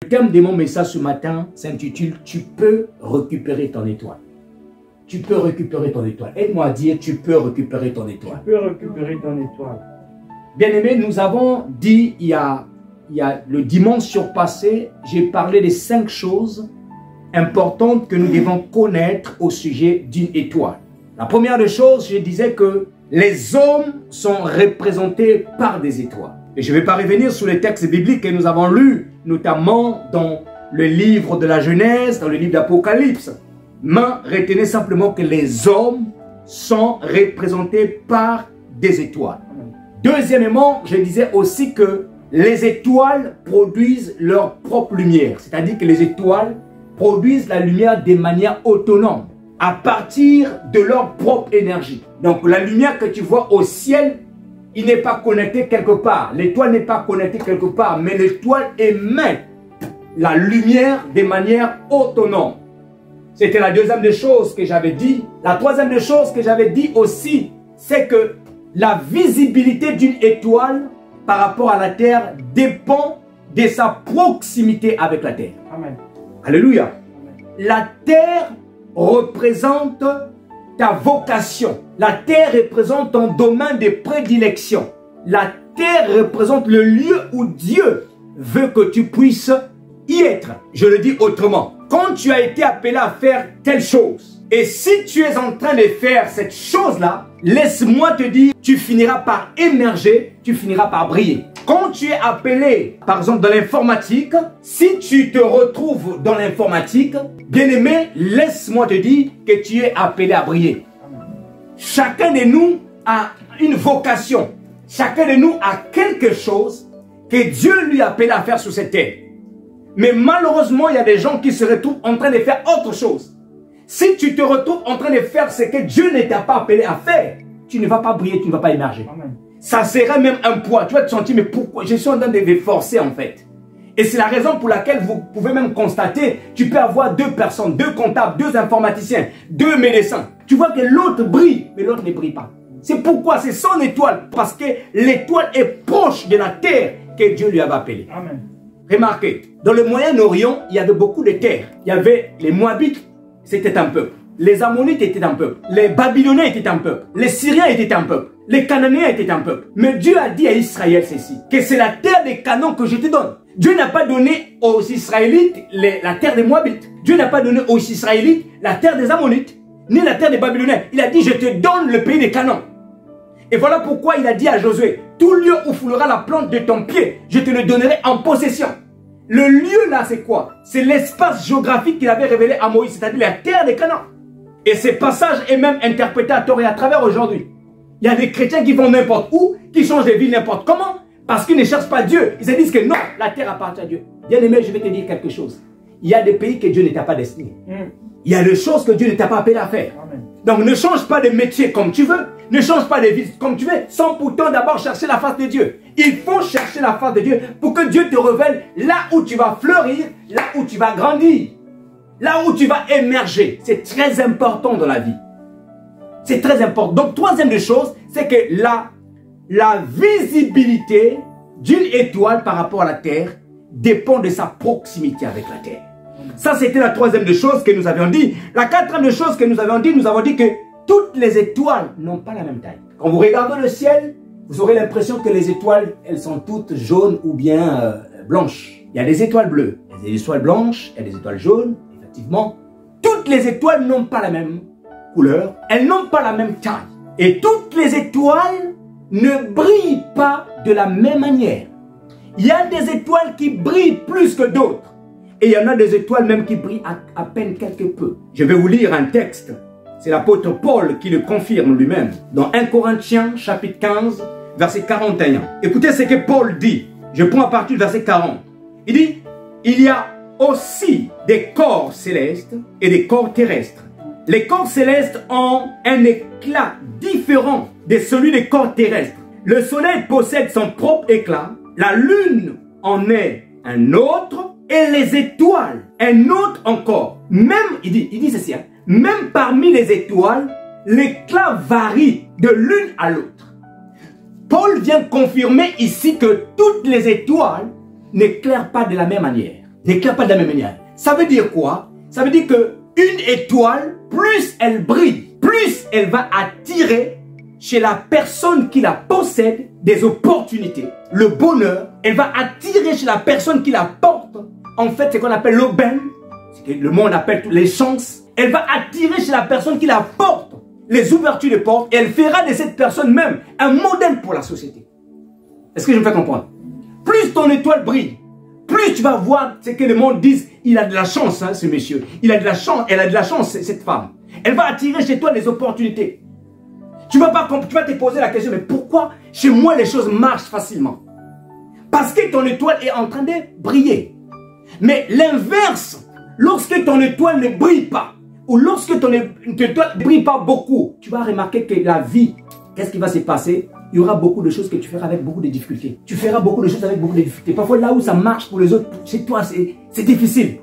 Le thème de mon message ce matin s'intitule « Tu peux récupérer ton étoile ». Tu peux récupérer ton étoile. Aide-moi à dire « Tu peux récupérer ton étoile ». Tu peux récupérer ton étoile. Bien-aimés, nous avons dit il y a le dimanche surpassé, j'ai parlé des 5 choses importantes que nous devons connaître au sujet d'une étoile. La première des choses, je disais que les hommes sont représentés par des étoiles. Et je ne vais pas revenir sur les textes bibliques que nous avons lus, notamment dans le livre de la Genèse, dans le livre d'Apocalypse. Mais retenez simplement que les hommes sont représentés par des étoiles. Deuxièmement, je disais aussi que les étoiles produisent leur propre lumière. C'est-à-dire que les étoiles produisent la lumière de manière autonome, à partir de leur propre énergie. Donc la lumière que tu vois au ciel, il n'est pas connecté quelque part. L'étoile n'est pas connectée quelque part, mais l'étoile émet la lumière de manière autonome. C'était la deuxième des choses que j'avais dit. La troisième des choses que j'avais dit aussi, c'est que la visibilité d'une étoile par rapport à la Terre dépend de sa proximité avec la Terre. Amen. Alléluia. La Terre représente ta vocation. La Terre représente ton domaine de prédilection. La Terre représente le lieu où Dieu veut que tu puisses y être. Je le dis autrement. Quand tu as été appelé à faire telle chose, et si tu es en train de faire cette chose-là, laisse-moi te dire, tu finiras par émerger, tu finiras par briller. Quand tu es appelé, par exemple, dans l'informatique, si tu te retrouves dans l'informatique, bien-aimé, laisse-moi te dire que tu es appelé à briller. Chacun de nous a une vocation. Chacun de nous a quelque chose que Dieu lui a appelé à faire sur cette terre. Mais malheureusement, il y a des gens qui se retrouvent en train de faire autre chose. Si tu te retrouves en train de faire ce que Dieu ne t'a pas appelé à faire, tu ne vas pas briller, tu ne vas pas émerger. Amen. Ça serait même un poids. Tu vas te sentir, mais pourquoi? Je suis en train de me forcer en fait. Et c'est la raison pour laquelle vous pouvez même constater, tu peux avoir 2 personnes, 2 comptables, 2 informaticiens, 2 médecins. Tu vois que l'autre brille, mais l'autre ne brille pas. C'est pourquoi c'est son étoile. Parce que l'étoile est proche de la terre que Dieu lui avait appelée. Amen. Remarquez, dans le Moyen-Orient, il y avait beaucoup de terres. Il y avait les Moabites, c'était un peuple. Les Ammonites étaient un peuple. Les Babyloniens étaient un peuple. Les Syriens étaient un peuple. Les Cananéens étaient un peuple. Mais Dieu a dit à Israël ceci, que c'est la terre des Canans que je te donne. Dieu n'a pas donné aux Israélites la terre des Moabites. Dieu n'a pas donné aux Israélites la terre des Ammonites, ni la terre des Babyloniens. Il a dit, je te donne le pays des Canans. Et voilà pourquoi il a dit à Josué, tout lieu où foulera la plante de ton pied, je te le donnerai en possession. Le lieu là, c'est quoi? C'est l'espace géographique qu'il avait révélé à Moïse, c'est-à-dire la terre des Canans. Et ce passage est même interprété à tort et à travers aujourd'hui. Il y a des chrétiens qui vont n'importe où, qui changent de ville n'importe comment, parce qu'ils ne cherchent pas Dieu. Ils se disent que non, la terre appartient à Dieu. Bien aimé, je vais te dire quelque chose. Il y a des pays que Dieu ne t'a pas destiné. Il y a des choses que Dieu ne t'a pas appelé à faire. Amen. Donc ne change pas de métier comme tu veux, ne change pas de vie comme tu veux, sans pourtant d'abord chercher la face de Dieu. Il faut chercher la face de Dieu pour que Dieu te révèle là où tu vas fleurir, là où tu vas grandir, là où tu vas émerger. C'est très important dans la vie. C'est très important. Donc, troisième des choses, c'est que la visibilité d'une étoile par rapport à la Terre dépend de sa proximité avec la Terre. Ça, c'était la troisième des choses que nous avions dit. La quatrième des choses que nous avons dit que toutes les étoiles n'ont pas la même taille. Quand vous regardez le ciel, vous aurez l'impression que les étoiles, elles sont toutes jaunes ou bien blanches. Il y a des étoiles bleues, il y a des étoiles blanches, il y a des étoiles jaunes, effectivement. Toutes les étoiles n'ont pas la même couleur, elles n'ont pas la même taille. Et toutes les étoiles ne brillent pas de la même manière. Il y a des étoiles qui brillent plus que d'autres. Et il y en a des étoiles même qui brillent à peine quelque peu. Je vais vous lire un texte. C'est l'apôtre Paul qui le confirme lui-même. Dans 1 Corinthiens chapitre 15, verset 41. Écoutez ce que Paul dit. Je prends à partir du verset 40. Il dit, il y a aussi des corps célestes et des corps terrestres. Les corps célestes ont un éclat différent de celui des corps terrestres. Le soleil possède son propre éclat. La lune en est un autre. Et les étoiles, un autre encore. Même, il dit ceci, hein, même parmi les étoiles, l'éclat varie de l'une à l'autre. Paul vient confirmer ici que toutes les étoiles n'éclairent pas de la même manière. Déclare pas de la même manière. Ça veut dire quoi? Ça veut dire que une étoile, plus elle brille, plus elle va attirer chez la personne qui la possède des opportunités, le bonheur. Elle va attirer chez la personne qui la porte, en fait, ce qu'on appelle l'aubaine, ce que le monde appelle toutes les chances. Elle va attirer chez la personne qui la porte les ouvertures de portes et elle fera de cette personne même un modèle pour la société. Est-ce que je me fais comprendre? Plus ton étoile brille, plus tu vas voir ce que le monde dit. Il a de la chance, hein, ce monsieur. Il a de la chance, elle a de la chance, cette femme. Elle va attirer chez toi des opportunités. Tu vas te poser la question, mais pourquoi chez moi les choses marchent facilement? Parce que ton étoile est en train de briller. Mais l'inverse, lorsque ton étoile ne brille pas, ou lorsque ton étoile ne brille pas beaucoup, tu vas remarquer que la vie, qu'est-ce qui va se passer? Il y aura beaucoup de choses que tu feras avec beaucoup de difficultés. Tu feras beaucoup de choses avec beaucoup de difficultés. Parfois, là où ça marche pour les autres, chez toi, c'est difficile.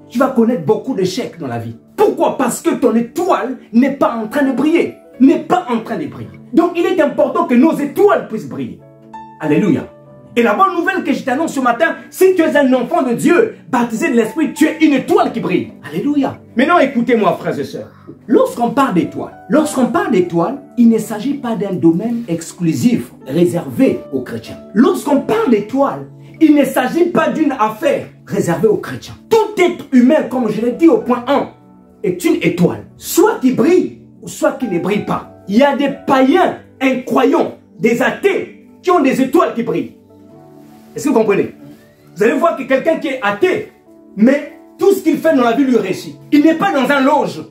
Tu vas connaître beaucoup d'échecs dans la vie. Pourquoi? Parce que ton étoile n'est pas en train de briller. N'est pas en train de briller. Donc, il est important que nos étoiles puissent briller. Alléluia. Et la bonne nouvelle que je t'annonce ce matin, si tu es un enfant de Dieu, baptisé de l'Esprit, tu es une étoile qui brille. Alléluia. Maintenant, écoutez-moi, frères et sœurs. Lorsqu'on parle d'étoile, il ne s'agit pas d'un domaine exclusif réservé aux chrétiens. Lorsqu'on parle d'étoile, il ne s'agit pas d'une affaire réservée aux chrétiens. Tout être humain, comme je l'ai dit au point 1, est une étoile. Soit qui brille, ou soit qui ne brille pas. Il y a des païens incroyants, des athées, qui ont des étoiles qui brillent. Est-ce que vous comprenez? Vous allez voir que quelqu'un qui est athée, mais tout ce qu'il fait dans la vie lui réussit. Il n'est pas dans un loge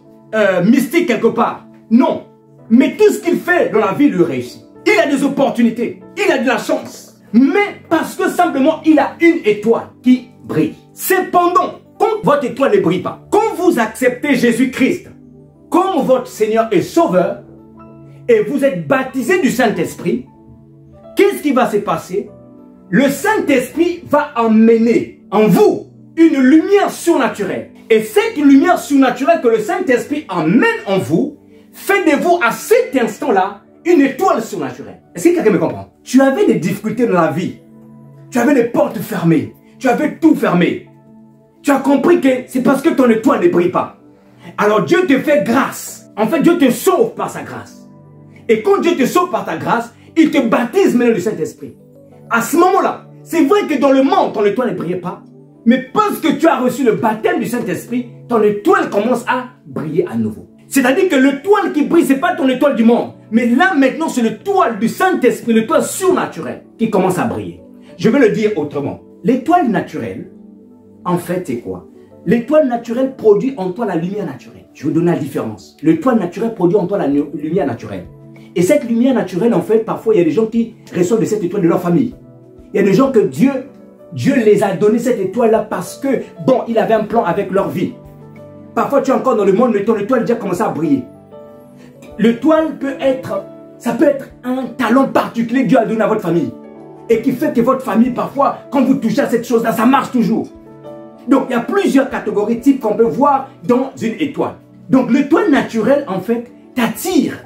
mystique quelque part. Non. Mais tout ce qu'il fait dans la vie lui réussit. Il a des opportunités. Il a de la chance. Mais parce que simplement il a une étoile qui brille. Cependant, quand votre étoile ne brille pas, quand vous acceptez Jésus-Christ comme votre Seigneur et Sauveur, et vous êtes baptisé du Saint-Esprit, qu'est-ce qui va se passer? Le Saint-Esprit va emmener en vous une lumière surnaturelle. Et cette lumière surnaturelle que le Saint-Esprit emmène en vous, fait de vous à cet instant-là une étoile surnaturelle. Est-ce que quelqu'un me comprend? Tu avais des difficultés dans la vie. Tu avais les portes fermées. Tu avais tout fermé. Tu as compris que c'est parce que ton étoile ne brille pas. Alors Dieu te fait grâce. En fait, Dieu te sauve par sa grâce. Et quand Dieu te sauve par ta grâce, il te baptise maintenant du Saint-Esprit. À ce moment-là, c'est vrai que dans le monde, ton étoile ne brillait pas. Mais parce que tu as reçu le baptême du Saint-Esprit, ton étoile commence à briller à nouveau. C'est-à-dire que l'étoile qui brille, ce n'est pas ton étoile du monde. Mais là, maintenant, c'est l'étoile du Saint-Esprit, l'étoile surnaturelle qui commence à briller. Je vais le dire autrement. L'étoile naturelle, en fait, c'est quoi? L'étoile naturelle produit en toi la lumière naturelle. Je vais vous donner la différence. L'étoile naturelle produit en toi la lumière naturelle. Et cette lumière naturelle, en fait, parfois, il y a des gens qui reçoivent de cette étoile de leur famille. Il y a des gens que Dieu les a donné cette étoile-là parce que, bon, il avait un plan avec leur vie. Parfois, tu es encore dans le monde, mais ton étoile a déjà commencé à briller. L'étoile peut être, ça peut être un talent particulier que Dieu a donné à votre famille. Et qui fait que votre famille, parfois, quand vous touchez à cette chose-là, ça marche toujours. Donc, il y a plusieurs catégories types qu'on peut voir dans une étoile. Donc, l'étoile naturelle, en fait, t'attire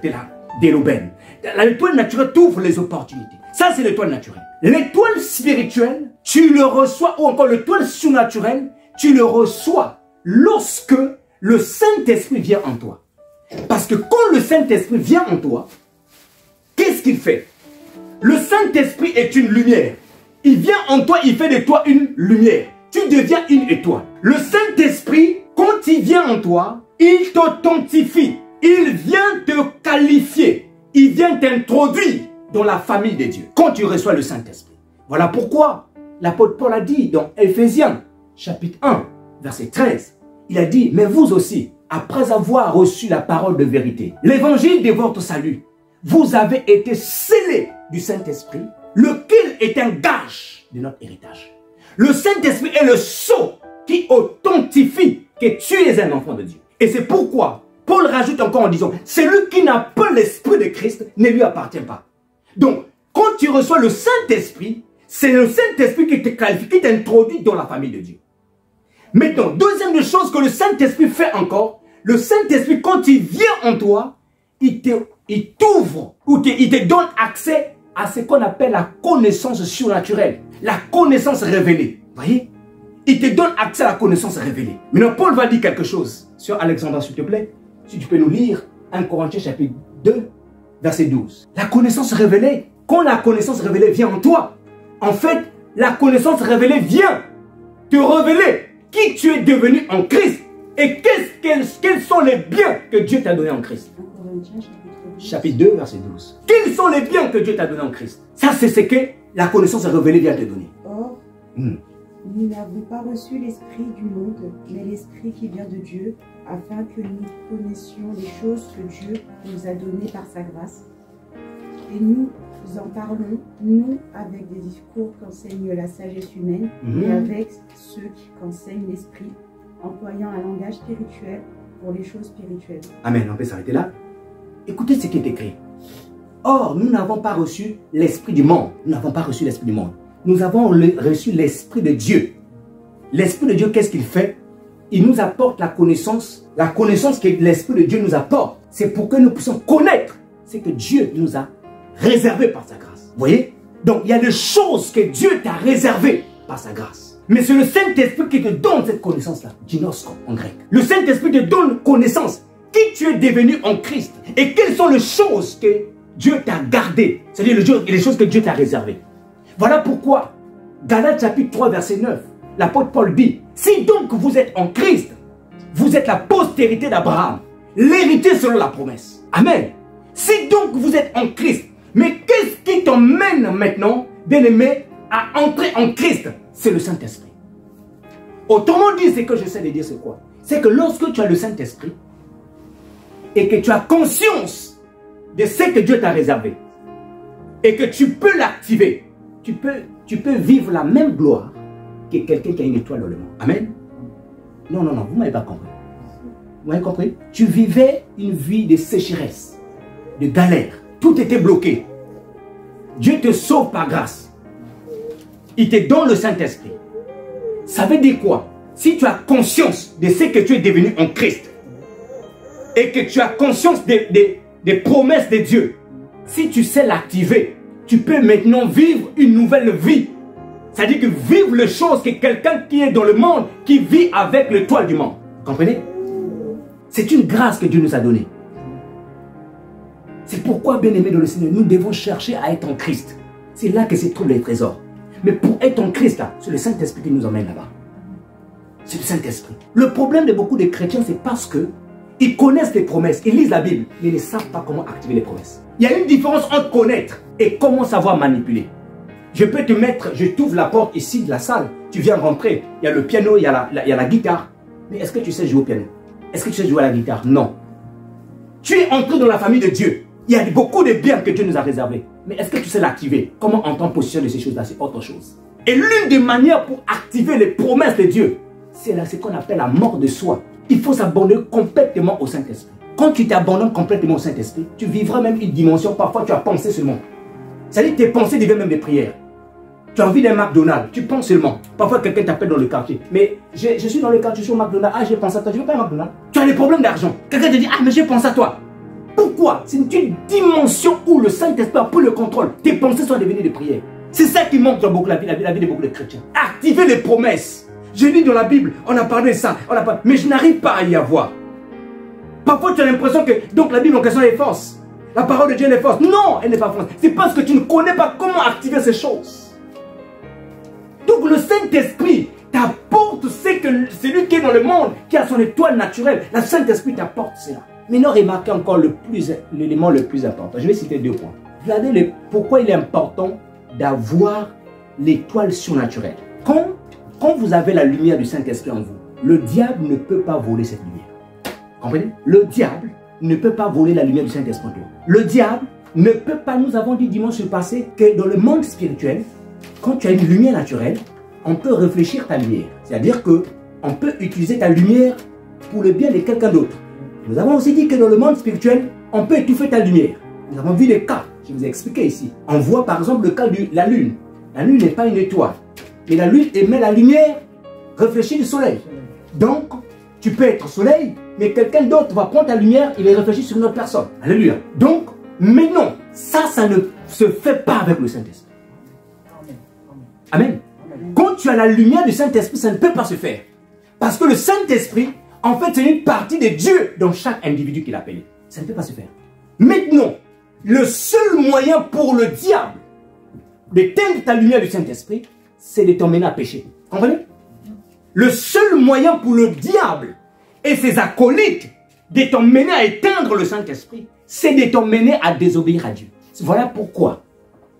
de l'aubaine. L'étoile naturelle t'ouvre les opportunités. Ça, c'est l'étoile naturelle. L'étoile spirituelle, tu le reçois, ou encore l'étoile surnaturelle, tu le reçois lorsque le Saint-Esprit vient en toi. Parce que quand le Saint-Esprit vient en toi, qu'est-ce qu'il fait? Le Saint-Esprit est une lumière. Il vient en toi, il fait de toi une lumière. Tu deviens une étoile. Le Saint-Esprit, quand il vient en toi, il t'authentifie. Il vient te qualifier. Il vient t'introduire dans la famille de Dieu. Quand tu reçois le Saint-Esprit. Voilà pourquoi l'apôtre Paul a dit dans Éphésiens, chapitre 1, verset 13. Il a dit, mais vous aussi, après avoir reçu la parole de vérité, l'évangile de votre salut, vous avez été scellés du Saint-Esprit, lequel est un gage de notre héritage. Le Saint-Esprit est le sceau qui authentifie que tu es un enfant de Dieu. Et c'est pourquoi Paul rajoute encore en disant, celui qui n'a pas l'Esprit de Christ ne lui appartient pas. Donc, quand tu reçois le Saint-Esprit, c'est le Saint-Esprit qui te qualifie, qui t'introduit dans la famille de Dieu. Maintenant, deuxième chose que le Saint-Esprit fait encore, le Saint-Esprit, quand il vient en toi, il t'ouvre, ou il te donne accès à ce qu'on appelle la connaissance surnaturelle, la connaissance révélée. Vous voyez? Il te donne accès à la connaissance révélée. Maintenant, Paul va dire quelque chose sur Alexandre, s'il te plaît. Si tu peux nous lire 1 Corinthiens chapitre 2, verset 12. La connaissance révélée, quand la connaissance révélée vient en toi, en fait, la connaissance révélée vient te révéler qui tu es devenu en Christ et quels sont les biens que Dieu t'a donnés en Christ. 1 Corinthiens chapitre 2, verset 12. Quels sont les biens que Dieu t'a donnés en Christ? Ça, c'est ce que la connaissance révélée vient te donner. Or, nous n'avons pas reçu l'esprit du monde, mais l'esprit qui vient de Dieu, afin que nous connaissions les choses que Dieu nous a données par sa grâce. Et nous en parlons, nous, avec des discours qu'enseigne la sagesse humaine, et avec ceux qu'enseigne l'esprit, employant un langage spirituel pour les choses spirituelles. Amen, on peut s'arrêter là. Écoutez ce qui est écrit. Or, nous n'avons pas reçu l'esprit du monde. Nous n'avons pas reçu l'esprit du monde. Nous avons reçu l'esprit de Dieu. L'esprit de Dieu, qu'est-ce qu'il fait? Il nous apporte la connaissance que l'esprit de Dieu nous apporte. C'est pour que nous puissions connaître ce que Dieu nous a réservé par sa grâce. Vous voyez? Donc, il y a des choses que Dieu t'a réservées par sa grâce. Mais c'est le Saint-Esprit qui te donne cette connaissance-là. Ginosko en grec. Le Saint-Esprit te donne connaissance. Qui tu es devenu en Christ. Et quelles sont les choses que Dieu t'a gardées. C'est-à-dire les choses que Dieu t'a réservées. Voilà pourquoi, Galates chapitre 3, verset 9, l'apôtre Paul dit, si donc vous êtes en Christ, vous êtes la postérité d'Abraham, l'héritier selon la promesse. Amen. Si donc vous êtes en Christ, mais qu'est-ce qui t'emmène maintenant, bien-aimé, à entrer en Christ? C'est le Saint-Esprit. Autrement dit, ce que j'essaie de dire, c'est quoi? C'est que lorsque tu as le Saint-Esprit et que tu as conscience de ce que Dieu t'a réservé et que tu peux l'activer, tu peux vivre la même gloire que quelqu'un qui a une étoile dans le monde. Amen. Non, vous ne m'avez pas compris. Vous m'avez compris? Tu vivais une vie de sécheresse, de galère. Tout était bloqué. Dieu te sauve par grâce. Il te donne le Saint-Esprit. Ça veut dire quoi? Si tu as conscience de ce que tu es devenu en Christ et que tu as conscience des promesses de Dieu, si tu sais l'activer, tu peux maintenant vivre une nouvelle vie. C'est-à-dire que vivre les choses que quelqu'un qui est dans le monde, qui vit avec l'étoile du monde. Comprenez? C'est une grâce que Dieu nous a donnée. C'est pourquoi, bien-aimés dans le Seigneur, nous devons chercher à être en Christ. C'est là que se trouvent les trésors. Mais pour être en Christ, c'est le Saint-Esprit qui nous emmène là-bas. C'est le Saint-Esprit. Le problème de beaucoup de chrétiens, c'est parce que ils connaissent les promesses, ils lisent la Bible, mais ils ne savent pas comment activer les promesses. Il y a une différence entre connaître et comment savoir manipuler. Je peux te mettre, je t'ouvre la porte ici de la salle, tu viens rentrer, il y a le piano, il y a la guitare. Mais est-ce que tu sais jouer au piano? Est-ce que tu sais jouer à la guitare? Non. Tu es entré dans la famille de Dieu. Il y a beaucoup de biens que Dieu nous a réservés. Mais est-ce que tu sais l'activer? Comment entendre possession de ces choses-là? C'est autre chose. Et l'une des manières pour activer les promesses de Dieu, c'est ce qu'on appelle la mort de soi. Il faut s'abandonner complètement au Saint-Esprit. Quand tu t'abandonnes complètement au Saint-Esprit, tu vivras même une dimension, parfois tu as pensé seulement. C'est-à-dire que tes pensées deviennent même des prières. Tu as envie d'un McDonald's, tu penses seulement. Parfois quelqu'un t'appelle dans le quartier. Mais je suis dans le quartier, je suis au McDonald's. Ah, j'ai pensé à toi, je veux pas un McDonald's. Tu as des problèmes d'argent. Quelqu'un te dit, ah, mais j'ai pensé à toi. Pourquoi? C'est une dimension où le Saint-Esprit a pris le contrôle. Tes pensées sont devenues des prières. C'est ça qui manque dans beaucoup la vie de beaucoup de chrétiens. Activer les promesses. Je lis dans la Bible, on a parlé de ça, mais je n'arrive pas à y avoir. Parfois tu as l'impression que donc la Bible en question est fausse. La parole de Dieu est fausse. Non, elle n'est pas fausse. C'est parce que tu ne connais pas comment activer ces choses. Donc le Saint-Esprit t'apporte ce que celui qui est dans le monde, qui a son étoile naturelle. Le Saint-Esprit t'apporte cela. Maintenant, remarquez encore l'élément le plus important. Je vais citer 2 points. Regardez pourquoi il est important d'avoir l'étoile surnaturelle. Quand vous avez la lumière du Saint-Esprit en vous, le diable ne peut pas voler cette lumière. Comprenez? Le diable ne peut pas voler la lumière du Saint-Esprit en toi. Le diable ne peut pas, nous avons dit dimanche passé, que dans le monde spirituel, quand tu as une lumière naturelle, on peut réfléchir ta lumière. C'est-à-dire qu'on peut utiliser ta lumière pour le bien de quelqu'un d'autre. Nous avons aussi dit que dans le monde spirituel, on peut étouffer ta lumière. Nous avons vu les cas, je vous ai expliqué ici. On voit par exemple le cas de la lune. La lune n'est pas une étoile. Mais la lune émet la lumière réfléchie du soleil. Donc, tu peux être soleil, mais quelqu'un d'autre va prendre ta lumière et les réfléchir sur une autre personne. Alléluia. Donc, mais non, ça ne se fait pas avec le Saint-Esprit. Amen. Quand tu as la lumière du Saint-Esprit, ça ne peut pas se faire. Parce que le Saint-Esprit, en fait, c'est une partie de Dieu dans chaque individu qu'il a appelé. Ça ne peut pas se faire. Maintenant, le seul moyen pour le diable d'éteindre ta lumière du Saint-Esprit, c'est de t'emmener à pécher. Comprenez? Le seul moyen pour le diable et ses acolytes de t'emmener à éteindre le Saint-Esprit, c'est de t'emmener à désobéir à Dieu. Voilà pourquoi,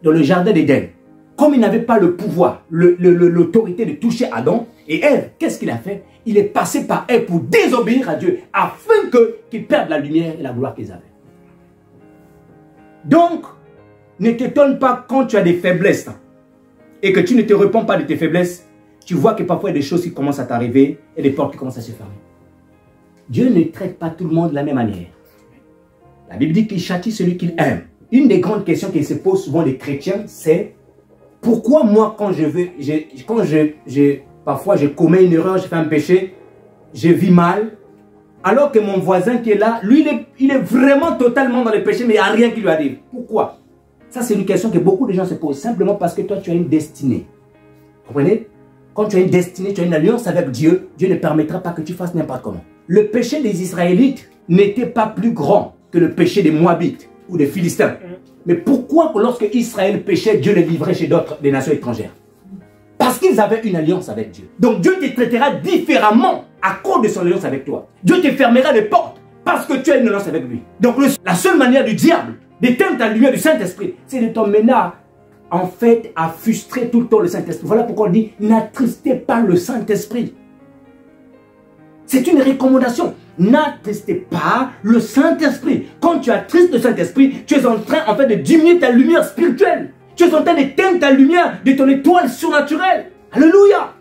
dans le jardin d'Éden, comme il n'avait pas le pouvoir, l'autorité de toucher Adam et Ève, qu'est-ce qu'il a fait? Il est passé par Ève pour désobéir à Dieu, afin qu'ils perdent la lumière et la gloire qu'ils avaient. Donc, ne t'étonne pas quand tu as des faiblesses et que tu ne te réponds pas de tes faiblesses, tu vois que parfois il y a des choses qui commencent à t'arriver et des portes qui commencent à se fermer. Dieu ne traite pas tout le monde de la même manière. La Bible dit qu'il châtie celui qu'il aime. Une des grandes questions qui se posent souvent les chrétiens, c'est pourquoi moi, parfois je commets une erreur, je fais un péché, je vis mal, alors que mon voisin qui est là, lui, il est vraiment totalement dans le péché, mais il n'y a rien qui lui arrive. Pourquoi? Ça, c'est une question que beaucoup de gens se posent, simplement parce que toi, tu as une destinée. Vous comprenez? Quand tu as une destinée, tu as une alliance avec Dieu, Dieu ne permettra pas que tu fasses n'importe comment. Le péché des Israélites n'était pas plus grand que le péché des Moabites ou des Philistins. Mais pourquoi lorsque Israël péchait, Dieu les livrait chez des nations étrangères? Parce qu'ils avaient une alliance avec Dieu. Donc Dieu te traitera différemment à cause de son alliance avec toi. Dieu te fermera les portes parce que tu as une alliance avec lui. Donc la seule manière du diable d'éteindre ta lumière du Saint-Esprit, c'est de t'emmener en fait à frustrer tout le temps le Saint-Esprit. Voilà pourquoi on dit, n'attristez pas le Saint-Esprit. C'est une recommandation. N'attristez pas le Saint-Esprit. Quand tu attristes le Saint-Esprit, tu es en train en fait de diminuer ta lumière spirituelle. Tu es en train d'éteindre ta lumière de ton étoile surnaturelle. Alléluia.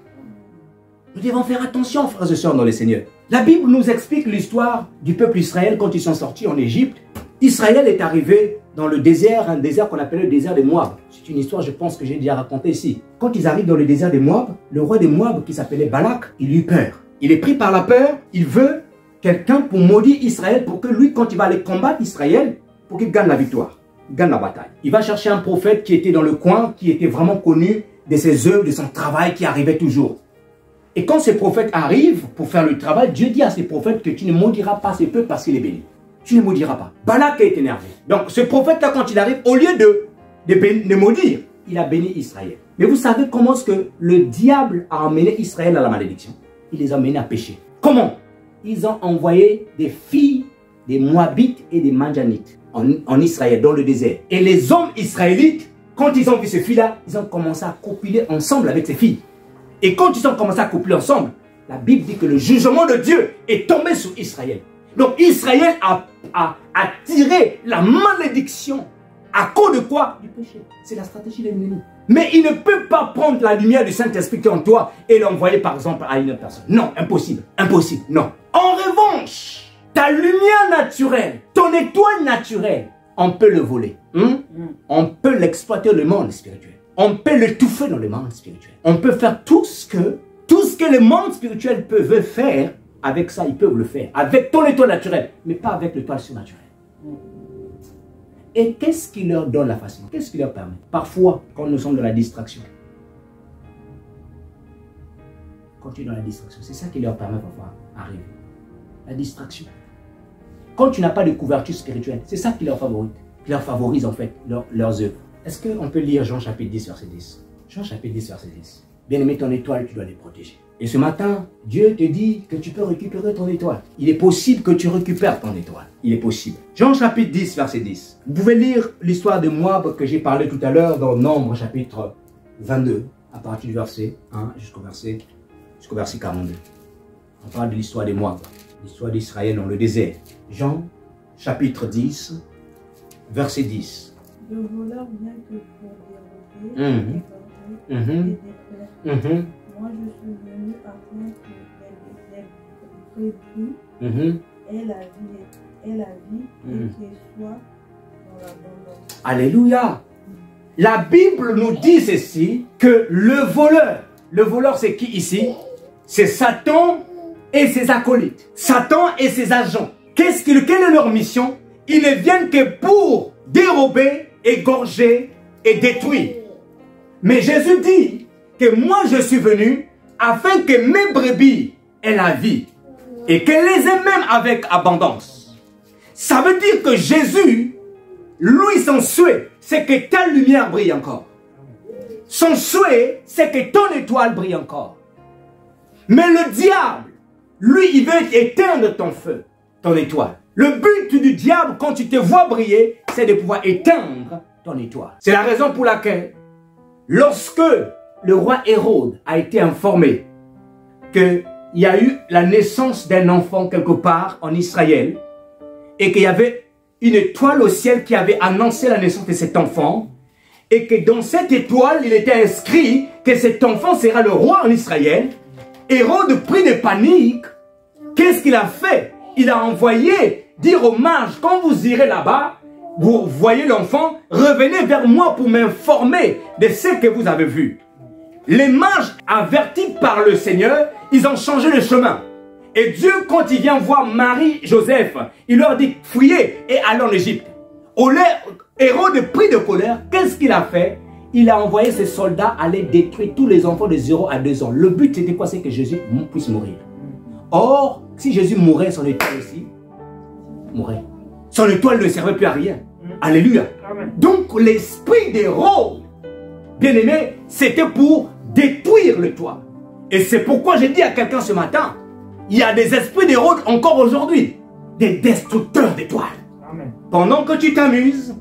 Nous devons faire attention, frères et sœurs, dans le Seigneur. La Bible nous explique l'histoire du peuple Israël quand ils sont sortis en Égypte. Israël est arrivé dans le désert, un désert qu'on appelait le désert de Moab. C'est une histoire, je pense, que j'ai déjà racontée ici. Quand ils arrivent dans le désert de Moab, le roi de Moab, qui s'appelait Balak, il eut peur. Il est pris par la peur, il veut quelqu'un pour maudire Israël, pour que lui, quand il va aller combattre Israël, pour qu'il gagne la victoire, gagne la bataille. Il va chercher un prophète qui était dans le coin, qui était vraiment connu de ses œuvres, de son travail, qui arrivait toujours. Et quand ce prophète arrive pour faire le travail, Dieu dit à ce prophète que tu ne maudiras pas ce peuple parce qu'il est béni. Tu ne maudiras pas. Balak est énervé. Donc ce prophète-là, quand il arrive, au lieu de maudire, il a béni Israël. Mais vous savez comment est-ce que le diable a emmené Israël à la malédiction? Il les a emmenés à pécher. Comment? Ils ont envoyé des filles des Moabites et des Mandjanites en Israël, dans le désert. Et les hommes israélites, quand ils ont vu ces filles-là, ils ont commencé à copuler ensemble avec ces filles. Et quand ils ont commencé à copuler ensemble, la Bible dit que le jugement de Dieu est tombé sur Israël. Donc Israël a tiré la malédiction. À cause de quoi? Du péché. C'est la stratégie de l'ennemi. Mais il ne peut pas prendre la lumière du Saint-Esprit qui est en toi et l'envoyer par exemple à une autre personne. Non, impossible. Impossible, non. En revanche, ta lumière naturelle, ton étoile naturelle, on peut le voler. On peut l'exploiter dans le monde spirituel. On peut l'étouffer dans le monde spirituel. On peut faire tout ce que le monde spirituel veut faire. Avec ça, ils peuvent le faire. Avec ton étoile naturelle, mais pas avec l'étoile surnaturelle. Et qu'est-ce qui leur donne la façon? Qu'est-ce qui leur permet? Parfois, quand nous sommes dans la distraction. Quand tu es dans la distraction, c'est ça qui leur permet parfois d'arriver. La distraction. Quand tu n'as pas de couverture spirituelle, c'est ça qui leur favorise en fait leurs œuvres. Est-ce qu'on peut lire Jean chapitre 10, verset 10? Jean chapitre 10, verset 10. Bien-aimé, ton étoile, tu dois les protéger. Et ce matin, Dieu te dit que tu peux récupérer ton étoile. Il est possible que tu récupères ton étoile. Il est possible. Jean chapitre 10, verset 10. Vous pouvez lire l'histoire de Moab que j'ai parlé tout à l'heure dans Nombre chapitre 22, à partir du verset 1 jusqu'au verset 42. On parle de l'histoire de Moab, l'histoire d'Israël dans le désert. Jean chapitre 10, verset 10. Le voleur vient que pour dérober, égorger et détruire. Moi, je suis venu afin qu'elle ait prévu et la vie et qu'elle soit dans l'abondance. Alléluia. La Bible nous dit ceci, que le voleur c'est qui ici? C'est Satan et ses acolytes. Satan et ses agents. Quelle est leur mission? Ils ne viennent que pour dérober, égorger et détruire. Mais Jésus dit que moi je suis venu afin que mes brebis aient la vie et qu'elle les ait même avec abondance. Ça veut dire que Jésus, lui, son souhait, c'est que ta lumière brille encore. Son souhait, c'est que ton étoile brille encore. Mais le diable, lui, il veut éteindre ton feu, ton étoile. Le but du diable, quand tu te vois briller, c'est de pouvoir éteindre ton étoile. C'est la raison pour laquelle, lorsque le roi Hérode a été informé qu'il y a eu la naissance d'un enfant quelque part en Israël et qu'il y avait une étoile au ciel qui avait annoncé la naissance de cet enfant et que dans cette étoile, il était inscrit que cet enfant sera le roi en Israël, Hérode, pris de panique, qu'est-ce qu'il a fait? Il a envoyé dire aux mages, quand vous irez là-bas, vous voyez l'enfant, revenez vers moi pour m'informer de ce que vous avez vu. Les mages, avertis par le Seigneur, ils ont changé de chemin. Et Dieu, quand il vient voir Marie, Joseph, il leur dit, fuyez et allez en Égypte. Hérode, pris de colère, qu'est-ce qu'il a fait? Il a envoyé ses soldats aller détruire tous les enfants de 0 à 2 ans. Le but, c'était quoi? C'est que Jésus puisse mourir. Or, si Jésus mourait, son étoile aussi mourrait. Son étoile ne servait plus à rien. Alléluia. Amen. Donc, l'esprit d'Hérode, bien aimé, c'était pour détruire l'étoile. Et c'est pourquoi j'ai dit à quelqu'un ce matin, il y a des esprits d'Hérode encore aujourd'hui, des destructeurs d'étoiles. Pendant que tu t'amuses,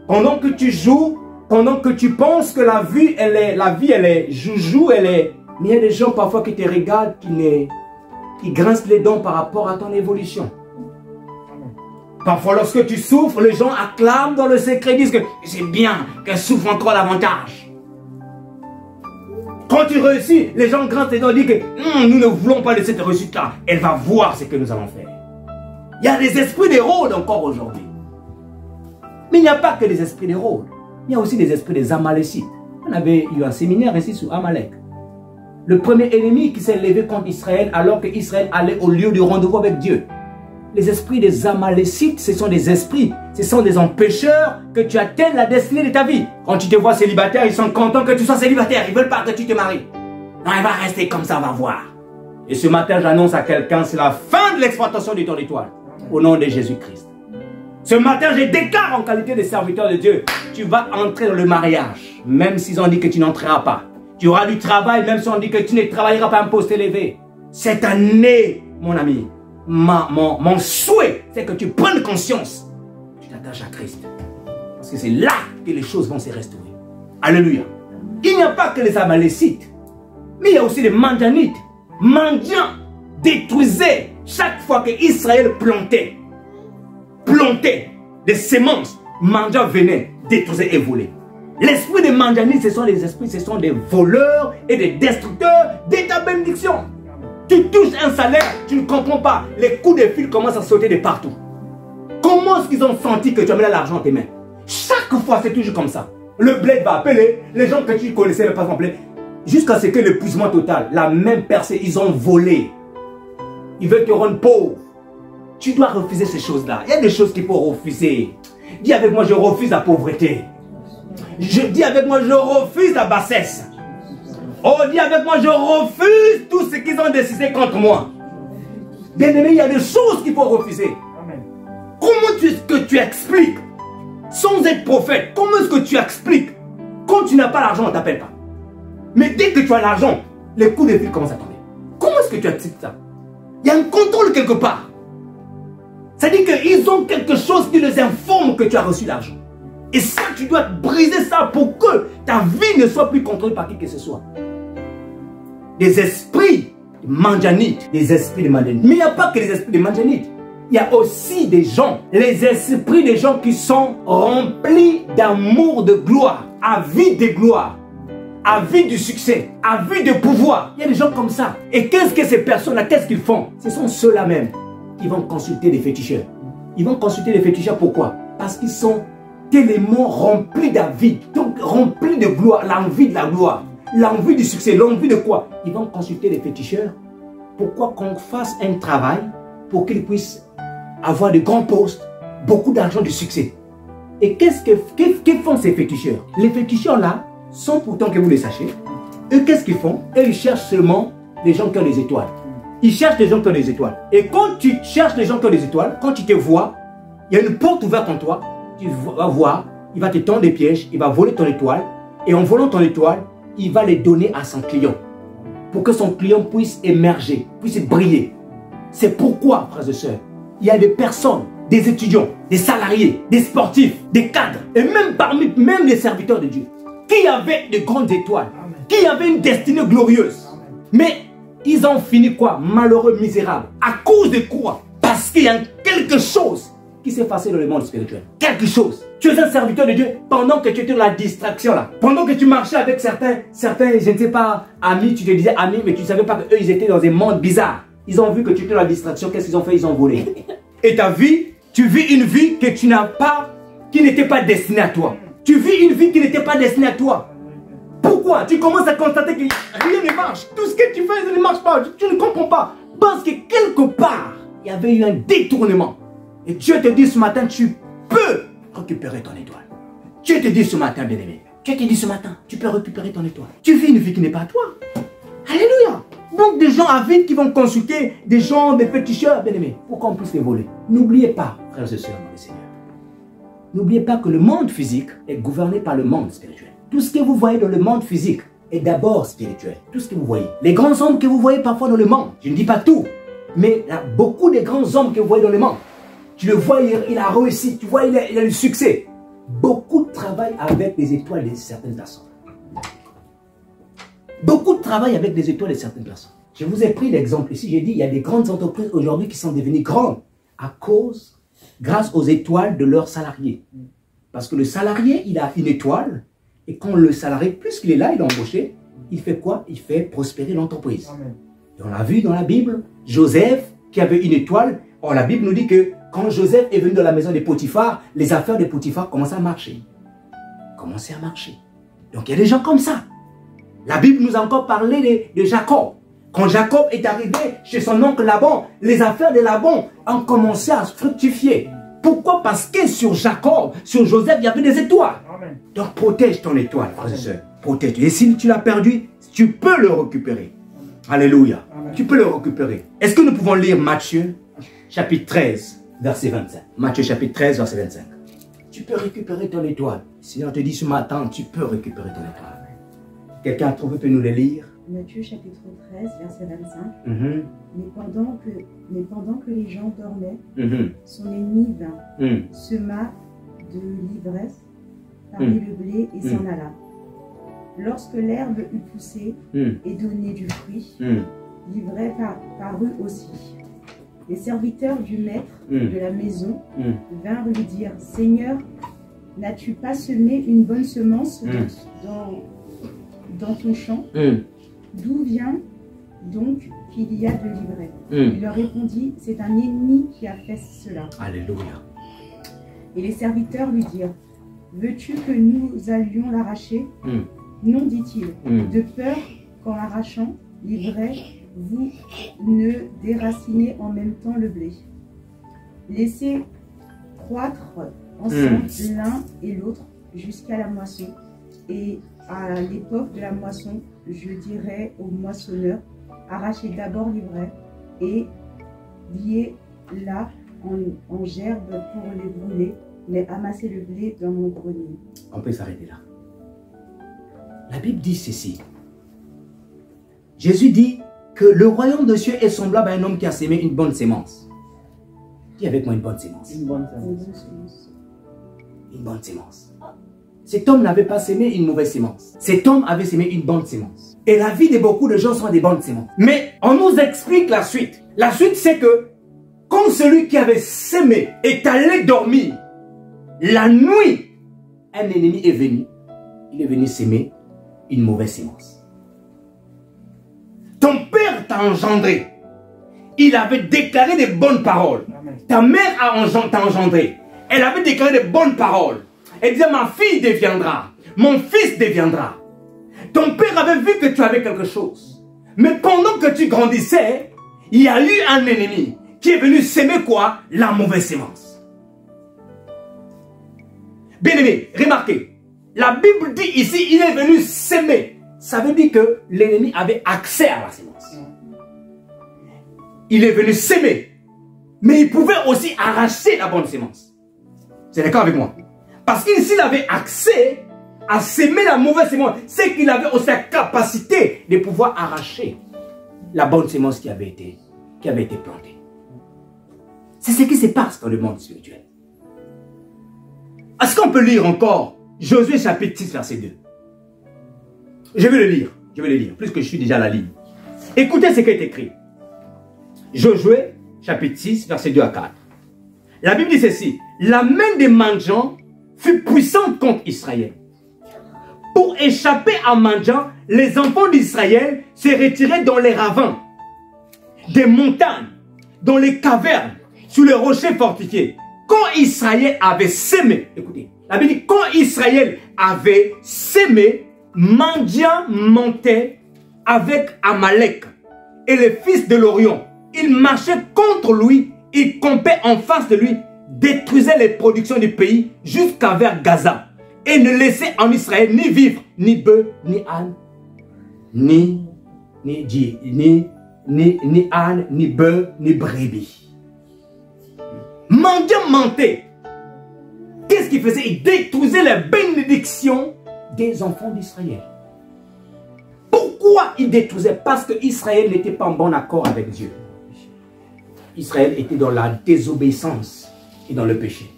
pendant que tu joues, pendant que tu penses que la vie elle est joujou, elle est... Mais il y a des gens parfois qui te regardent, qui grincent les dents par rapport à ton évolution. Parfois lorsque tu souffres, les gens acclament dans le secret, disent que c'est bien qu'elle souffre encore davantage. Quand tu réussis, les gens grincent les dents et disent que nous ne voulons pas de cette réussite-là. Elle va voir ce que nous allons faire. Il y a des esprits d'Hérode encore aujourd'hui. Mais il n'y a pas que des esprits d'Hérode. Il y a aussi des esprits des Amalécites. On avait eu un séminaire ici sur Amalek. Le premier ennemi qui s'est levé contre Israël alors que Israël allait au lieu du rendez-vous avec Dieu. Les esprits des Amalécites, ce sont des esprits, ce sont des empêcheurs que tu atteignes la destinée de ta vie. Quand tu te vois célibataire, ils sont contents que tu sois célibataire. Ils ne veulent pas que tu te maries. Non, elle va rester comme ça, on va voir. Et ce matin, j'annonce à quelqu'un, c'est la fin de l'exploitation de ton étoile. Au nom de Jésus-Christ. Ce matin, je déclare en qualité de serviteur de Dieu, tu vas entrer dans le mariage, même s'ils ont dit que tu n'entreras pas. Tu auras du travail, même si on dit que tu ne travailleras pas à un poste élevé. Cette année, mon ami, mon souhait, c'est que tu prennes conscience. Tu t'attaches à Christ. Parce que c'est là que les choses vont se restaurer. Alléluia. Il n'y a pas que les Amalécites, mais il y a aussi les Mandianites. Mendiants détruisaient chaque fois que Israël plantait des semences. Mendiants venaient, détruisaient et volaient. L'esprit des Mandianites, ce sont des esprits, ce sont des voleurs et des destructeurs de ta bénédiction. Tu touches un salaire, tu ne comprends pas. Les coups de fil commencent à sauter de partout. Comment est-ce qu'ils ont senti que tu as mis l'argent dans tes mains? Chaque fois, c'est toujours comme ça. Le bled va appeler, les gens que tu connaissais ne pas appeler. Jusqu'à ce que l'épuisement total, la même personne, ils ont volé. Ils veulent te rendre pauvre. Tu dois refuser ces choses-là. Il y a des choses qu'il faut refuser. Dis avec moi, je refuse la pauvreté. Je dis avec moi, je refuse la bassesse. Oh, dis avec moi, je refuse tout ce qu'ils ont décidé contre moi. Bien aimé, il y a des choses qu'il faut refuser. Amen. Comment est-ce que tu expliques, sans être prophète, comment est-ce que tu expliques, quand tu n'as pas l'argent, on ne t'appelle pas. Mais dès que tu as l'argent, les coups de fil commencent à tomber. Comment est-ce que tu expliques ça? Il y a un contrôle quelque part. C'est-à-dire qu'ils ont quelque chose qui les informe que tu as reçu l'argent. Et ça, tu dois briser ça pour que ta vie ne soit plus contrôlée par qui que ce soit. Des esprits mandianites, des esprits de mandianites. Mais il n'y a pas que les esprits de mandianites. Il y a aussi des gens, les esprits des gens qui sont remplis d'amour de gloire, avides de gloire, avides du succès, avides de pouvoir. Il y a des gens comme ça. Et qu'est-ce que ces personnes-là, qu'est-ce qu'ils font? Ce sont ceux-là même qui vont consulter des féticheurs. Ils vont consulter les féticheurs, pourquoi? Parce qu'ils sont tellement remplis d'avis, donc remplis de gloire, l'envie de la gloire, l'envie du succès, l'envie de quoi? Ils vont consulter les féticheurs. Pourquoi qu'on fasse un travail pour qu'ils puissent avoir de grands postes, beaucoup d'argent, du succès. Et qu'est-ce que font ces féticheurs? Les féticheurs là sont pourtant, que vous le sachiez, Eux, qu'est-ce qu'ils font? Eux, ils cherchent seulement les gens qui ont des étoiles. Ils cherchent les gens qui ont des étoiles. Et quand tu cherches les gens qui ont des étoiles, quand tu te vois, il y a une porte ouverte en toi, tu vas voir, il va te tendre des pièges, il va voler ton étoile, et en volant ton étoile, il va les donner à son client, pour que son client puisse émerger, puisse briller. C'est pourquoi, frères et sœurs, il y a des personnes, des étudiants, des salariés, des sportifs, des cadres, et même parmi les serviteurs de Dieu, qui avaient de grandes étoiles, qui avaient une destinée glorieuse. Mais ils ont fini quoi? Malheureux, misérables. À cause de quoi? Parce qu'il y a quelque chose qui s'est passé dans le monde spirituel. Quelque chose. Tu es un serviteur de Dieu pendant que tu étais dans la distraction là. Pendant que tu marchais avec certains, je ne sais pas, amis, tu te disais amis, mais tu ne savais pas qu'eux, ils étaient dans un monde bizarre. Ils ont vu que tu étais dans la distraction, qu'est-ce qu'ils ont fait? Ils ont volé. Et ta vie, tu vis une vie que tu n'as pas, qui n'était pas destinée à toi. Tu vis une vie qui n'était pas destinée à toi. Pourquoi? Tu commences à constater que rien ne marche. Tout ce que tu fais ne marche pas. Tu ne comprends pas. Parce que quelque part, il y avait eu un détournement. Et Dieu te dit ce matin, tu peux récupérer ton étoile. Dieu te dit ce matin, bien-aimé. Dieu te dit ce matin, tu peux récupérer ton étoile. Tu vis une vie qui n'est pas à toi. Alléluia. Donc des gens avides qui vont consulter des gens, des féticheurs, bien-aimés, pour qu'on puisse les voler. N'oubliez pas, frères et sœurs dans le Seigneur. N'oubliez pas que le monde physique est gouverné par le monde spirituel. Tout ce que vous voyez dans le monde physique est d'abord spirituel. Tout ce que vous voyez. Les grands hommes que vous voyez parfois dans le monde, je ne dis pas tout, mais il y a beaucoup de grands hommes que vous voyez dans le monde. Tu le vois, il a réussi, tu vois, il a eu succès. Beaucoup travaillent avec les étoiles de certaines personnes. Beaucoup travaillent avec les étoiles de certaines personnes. Je vous ai pris l'exemple ici, j'ai dit, il y a des grandes entreprises aujourd'hui qui sont devenues grandes grâce aux étoiles de leurs salariés. Parce que le salarié, il a une étoile, et quand le salarié, plus qu'il est là, il est embauché, il fait quoi? Il fait prospérer l'entreprise. Et on l'a vu dans la Bible, Joseph, qui avait une étoile. Or, la Bible nous dit que quand Joseph est venu dans la maison de Potiphar, les affaires de Potiphar commençaient à marcher. Commençaient à marcher. Donc, il y a des gens comme ça. La Bible nous a encore parlé de Jacob. Quand Jacob est arrivé chez son oncle Laban, les affaires de Laban ont commencé à fructifier. Pourquoi? Parce que sur Jacob, sur Joseph, il y avait des étoiles. Amen. Donc protège ton étoile, frères et sœurs. Protège. Et si tu l'as perdu, tu peux le récupérer. Alléluia. Amen. Tu peux le récupérer. Est-ce que nous pouvons lire Matthieu, chapitre 13, verset 25. Matthieu, chapitre 13, verset 25. Tu peux récupérer ton étoile. Si on te dit ce matin, tu peux récupérer ton étoile. Quelqu'un a trouvé, peut nous le lire? Matthieu chapitre 13, verset 25. Mais pendant que les gens dormaient, son ennemi vint, sema de l'ivresse parmi le blé et s'en alla. Lorsque l'herbe eut poussé et donné du fruit, l'ivraie parut aussi. Les serviteurs du maître de la maison vinrent lui dire, « Seigneur, n'as-tu pas semé une bonne semence dans ton champ? D'où vient donc qu'il y a de l'ivraie? » Il leur répondit, « C'est un ennemi qui a fait cela. » Alléluia. Et les serviteurs lui dirent, « Veux-tu que nous allions l'arracher? » Non, dit-il, de peur qu'en l'arrachant, l'ivraie, vous ne déracinez en même temps le blé. Laissez croître ensemble l'un et l'autre jusqu'à la moisson. Et à l'époque de la moisson, je dirai aux moissonneurs, arrachez d'abord l'ivraie et liez-la en gerbes pour les brûler, mais amassez le blé dans mon grenier. On peut s'arrêter là. La Bible dit ceci. Jésus dit que le royaume de Dieu est semblable à un homme qui a sémé une bonne sémence. Dis avec moi une bonne sémence. Une bonne sémence. Une bonne sémence. Cet homme n'avait pas sémé une mauvaise sémence. Cet homme avait sémé une bonne sémence. Et la vie de beaucoup de gens sont des bonnes sémences. Mais on nous explique la suite. La suite, c'est que quand celui qui avait sémé est allé dormir, la nuit, un ennemi est venu. Il est venu s'aimer une mauvaise sémence. Ton père t'a engendré. Il avait déclaré des bonnes paroles. Amen. Ta mère t'a engendré. Elle avait déclaré des bonnes paroles. Elle disait, ma fille deviendra. Mon fils deviendra. Ton père avait vu que tu avais quelque chose. Mais pendant que tu grandissais, il y a eu un ennemi qui est venu s'aimer quoi? La mauvaise sémence. Bien aimé, remarquez. La Bible dit ici, il est venu s'aimer ça veut dire que l'ennemi avait accès à la sémence. Il est venu s'aimer. Mais il pouvait aussi arracher la bonne sémence. C'est d'accord avec moi? Parce que s'il avait accès à s'aimer la mauvaise sémence, c'est qu'il avait aussi la capacité de pouvoir arracher la bonne sémence qui avait été plantée. C'est ce qui se passe dans le monde spirituel. Est-ce qu'on peut lire encore Josué chapitre 6 verset 2? Je vais le lire, puisque je suis déjà à la ligne. Écoutez ce qui est écrit. Josué chapitre 6 verset 2 à 4. La Bible dit ceci. La main des Mandjans fut puissante contre Israël. Pour échapper à Mandjan, les enfants d'Israël se retiraient dans les ravins, des montagnes, dans les cavernes, sous les rochers fortifiés. Quand Israël avait sémé, écoutez, la Bible dit, quand Israël avait sémé, Mandjan montait avec Amalek et les fils de l'Orient. Ils marchaient contre lui, ils campaient en face de lui, détruisaient les productions du pays jusqu'à vers Gaza. Et ne laissaient en Israël ni vivre, ni bœuf, ni âne, ni âne, ni bœuf, ni brebis. Mandjan mentait. Qu'est-ce qu'il faisait? Il détruisait les bénédictions des enfants d'Israël. Pourquoi il détruisait? Parce que Israël n'était pas en bon accord avec Dieu. Israël était dans la désobéissance et dans le péché.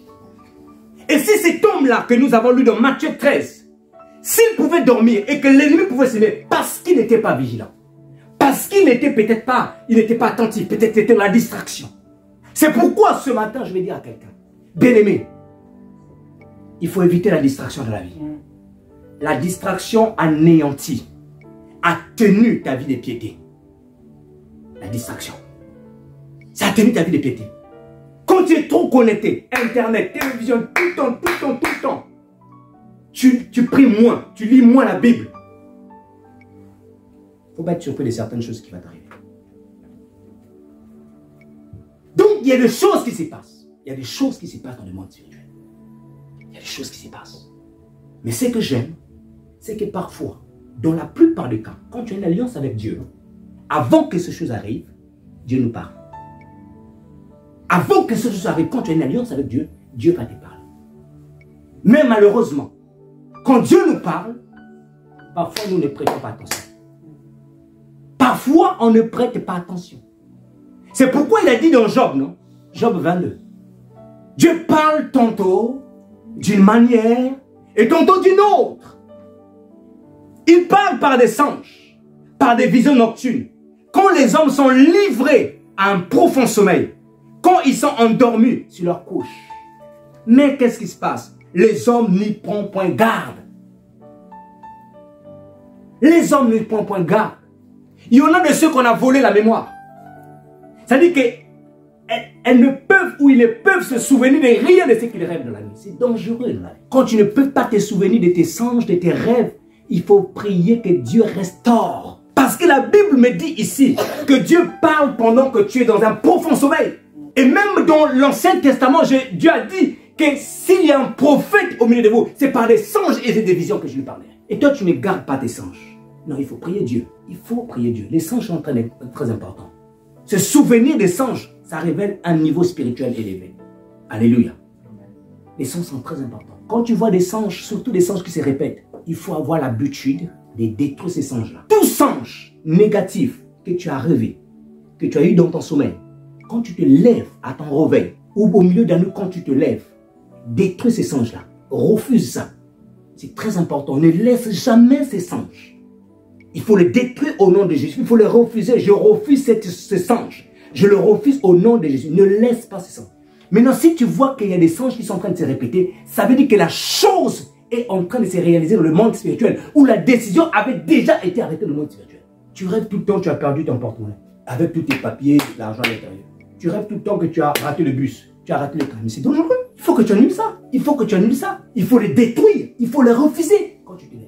Et si cet homme-là que nous avons lu dans Matthieu 13, s'il pouvait dormir et que l'ennemi pouvait s'aimer parce qu'il n'était pas vigilant, parce qu'il n'était peut-être pas, il n'était pas attentif, peut-être c'était la distraction. C'est pourquoi ce matin je vais dire à quelqu'un, bien-aimé, il faut éviter la distraction de la vie. La distraction anéantit, a tenu ta vie de piété. La distraction. Ça a tenu ta vie de piété. Quand tu es trop connecté, Internet, télévision, tout le temps, tu pries moins, tu lis moins la Bible. Il ne faut pas être surpris de certaines choses qui vont t'arriver. Donc, il y a des choses qui se passent. Il y a des choses qui se passent dans le monde spirituel. Il y a des choses qui se passent. Mais ce que j'aime, c'est que parfois, dans la plupart des cas, quand tu as une alliance avec Dieu, avant que ces choses arrivent, Dieu nous parle. Avant que ces choses arrivent, quand tu as une alliance avec Dieu, Dieu va te parler. Mais malheureusement, quand Dieu nous parle, parfois nous ne prêtons pas attention. Parfois, on ne prête pas attention. C'est pourquoi il a dit dans Job, non? Job 22. Dieu parle tantôt d'une manière et tantôt d'une autre. Il parle par des songes, par des visions nocturnes. Quand les hommes sont livrés à un profond sommeil, quand ils sont endormis sur leur couche. Mais qu'est-ce qui se passe? Les hommes n'y prennent point garde. Les hommes n'y prennent point garde. Il y en a de ceux qu'on a volé la mémoire. C'est-à-dire qu'elles ne peuvent ou ils ne peuvent se souvenir de rien de ce qu'ils rêvent dans la nuit. C'est dangereux dans la nuit. Quand tu ne peux pas te souvenir de tes songes, de tes rêves, il faut prier que Dieu restaure. Parce que la Bible me dit ici que Dieu parle pendant que tu es dans un profond sommeil. Et même dans l'Ancien Testament, Dieu a dit que s'il y a un prophète au milieu de vous, c'est par des songes et des visions que je lui parlais. Et toi, tu ne gardes pas tes songes. Non, il faut prier Dieu. Il faut prier Dieu. Les songes sont très importants. Se souvenir des songes, ça révèle un niveau spirituel élevé. Alléluia. Les songes sont très importants. Quand tu vois des songes, surtout des songes qui se répètent, il faut avoir l'habitude de détruire ces songes-là. Tout songe négatif que tu as rêvé, que tu as eu dans ton sommeil, quand tu te lèves à ton réveil, ou au milieu de la nuit quand tu te lèves, détruis ces songes-là. Refuse ça. C'est très important. Ne laisse jamais ces songes. Il faut les détruire au nom de Jésus. Il faut les refuser. Je refuse ces songes. Je le refuse au nom de Jésus. Ne laisse pas ces songes. Maintenant, si tu vois qu'il y a des songes qui sont en train de se répéter, ça veut dire que la chose est en train de se réaliser dans le monde spirituel, où la décision avait déjà été arrêtée dans le monde spirituel. Tu rêves tout le temps que tu as perdu ton porte-monnaie, avec tous tes papiers, l'argent à l'intérieur. Tu rêves tout le temps que tu as raté le bus, tu as raté le train. Mais c'est dangereux. Il faut que tu annules ça. Il faut que tu annules ça. Il faut les détruire. Il faut les refuser quand tu te lèves.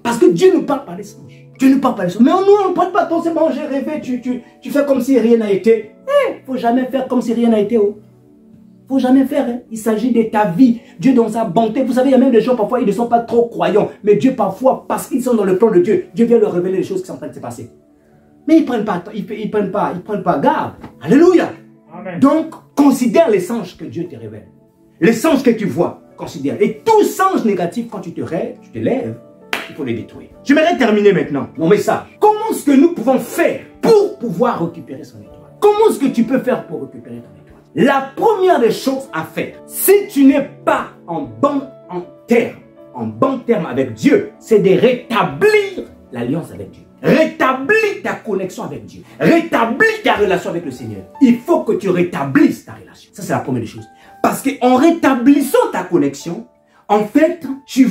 Parce que Dieu nous parle par les songes. Dieu nous parle par les songes. Mais nous, on ne prête pas attention. Bon, j'ai rêvé. Tu fais comme si rien n'a été. Il ne faut jamais faire comme si rien n'a été. Oh. Il ne faut jamais faire. Hein. Il s'agit de ta vie. Dieu dans sa bonté. Vous savez, il y a même des gens, parfois, ils ne sont pas trop croyants. Mais Dieu, parfois, parce qu'ils sont dans le plan de Dieu, Dieu vient leur révéler les choses qui sont en train de se passer. Mais ils ne prennent pas garde. Alléluia. Amen. Donc, considère les songes que Dieu te révèle. Les songes que tu vois, considère. Et tout songe négatif, quand tu te lèves, il faut les détruire. J'aimerais terminer maintenant mon message. Comment est-ce que nous pouvons faire pour pouvoir récupérer son étoile? Comment est-ce que tu peux faire pour récupérer ton étoile? La première des choses à faire, si tu n'es pas en bon terme avec Dieu, c'est de rétablir l'alliance avec Dieu. Rétablis ta connexion avec Dieu. Rétablis ta relation avec le Seigneur. Il faut que tu rétablisses ta relation. Ça, c'est la première des choses. Parce qu'en rétablissant ta connexion, en fait, tu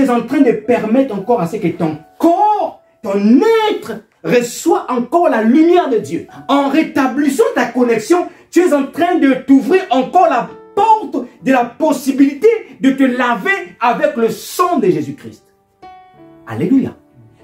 es en train de permettre encore à ce que ton corps, ton être, reçoit encore la lumière de Dieu. En rétablissant ta connexion, tu es en train de t'ouvrir encore la porte de la possibilité de te laver avec le sang de Jésus-Christ. Alléluia.